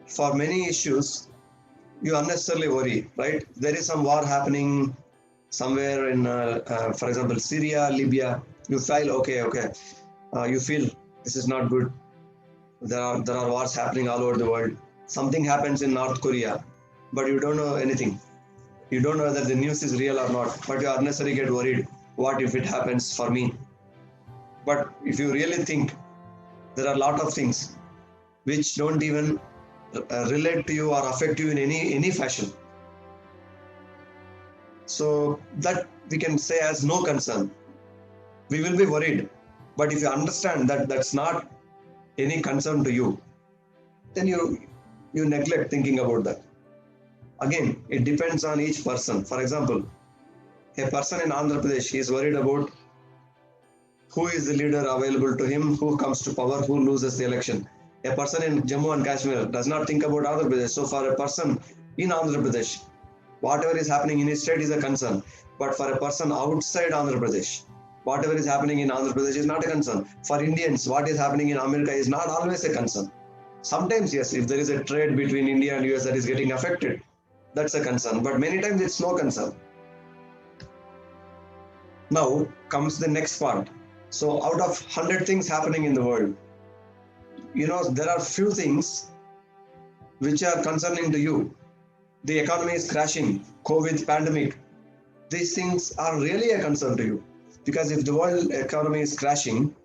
For many issues, you unnecessarily worry, right? There is some war happening somewhere in, for example, Syria, Libya. You feel okay. You feel this is not good. There are wars happening all over the world. Something happens in North Korea, but you don't know anything. You don't know whether the news is real or not, but you unnecessarily get worried. What if it happens for me? But if you really think, there are a lot of things which don't even relate to you or affect you in any fashion. So that we can say as no concern. We will be worried, but if you understand that that's not any concern to you, then you neglect thinking about that. Again, it depends on each person. For example, a person in Andhra Pradesh is worried about who is the leader available to him, who comes to power, who loses the election. A person in Jammu and Kashmir does not think about Andhra Pradesh. So for a person in Andhra Pradesh, whatever is happening in his state is a concern. But for a person outside Andhra Pradesh, whatever is happening in Andhra Pradesh is not a concern. For Indians, what is happening in America is not always a concern. Sometimes, yes, if there is a trade between India and US that is getting affected, that's a concern. But many times it's no concern. Now comes the next part. So out of 100 things happening in the world, there are few things which are concerning to you. The economy is crashing, COVID pandemic. These things are really a concern to you. Because if the world economy is crashing,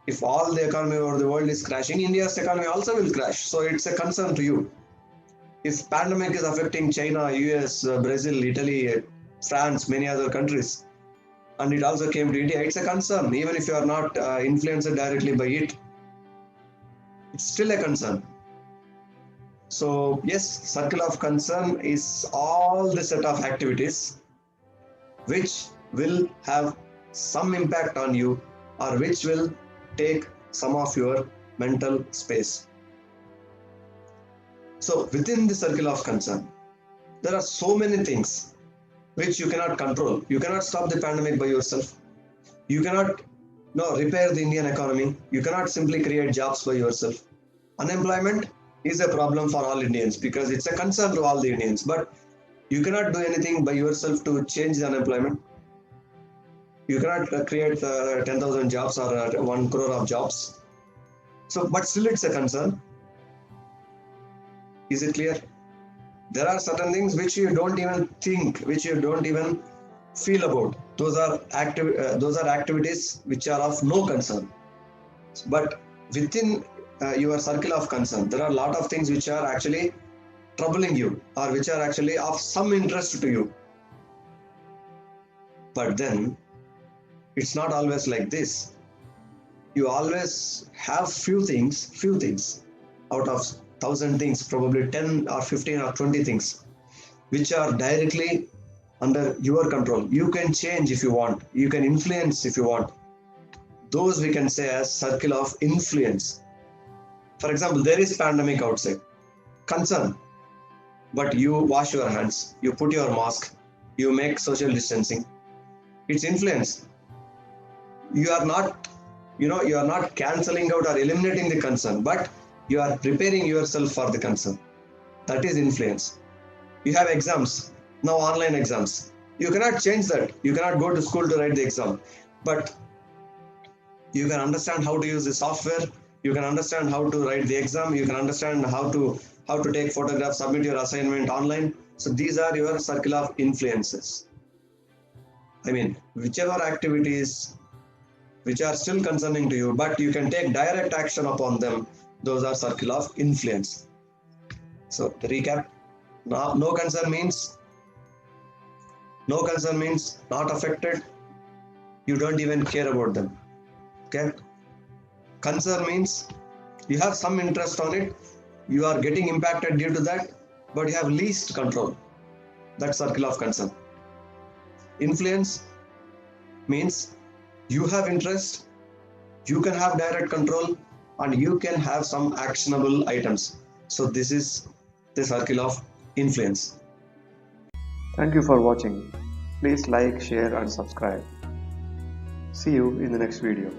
if all the economy over the world is crashing, India's economy also will crash. So it's a concern to you. If pandemic is affecting China, US, Brazil, Italy, France, many other countries, and it also came to India, it's a concern. Even if you are not influenced directly by it, it's still a concern. So yes, circle of concern is all the set of activities which will have some impact on you or which will take some of your mental space. So within the circle of concern, there are so many things which you cannot control. You cannot stop the pandemic by yourself. You cannot repair the Indian economy. You cannot simply create jobs by yourself. Unemployment is a problem for all Indians because it's a concern to all the Indians. But you cannot do anything by yourself to change the unemployment. You cannot create 10,000 jobs or 1 crore of jobs. So, but still it's a concern. Is it clear? There are certain things which you don't even think, which you don't even feel about. Those are activities which are of no concern. But within your circle of concern, there are a lot of things which are actually troubling you or which are actually of some interest to you. But then it's not always like this. You always have few things out of 1,000 things, probably 10 or 15 or 20 things, which are directly under your control. You can change if you want. You can influence if you want. Those we can say as circle of influence. For example, there is pandemic outside. Concern. But you wash your hands. You put your mask. You make social distancing. It's influence. You are not cancelling out or eliminating the concern, but you are preparing yourself for the concern. That is influence. You have exams, now online exams. You cannot change that. You cannot go to school to write the exam, but you can understand how to use the software. You can understand how to write the exam. You can understand how to take photographs, submit your assignment online. So these are your circle of influences. I mean, whichever activities which are still concerning to you, but you can take direct action upon them, those are circle of influence. So to recap, no concern means not affected. You don't even care about them. Okay. Concern means you have some interest on it. You are getting impacted due to that, but you have least control. That's circle of concern. Influence means you have interest, you can have direct control, and you can have some actionable items. So this is the circle of influence. Thank you for watching. Please like, share and subscribe. See you in the next video.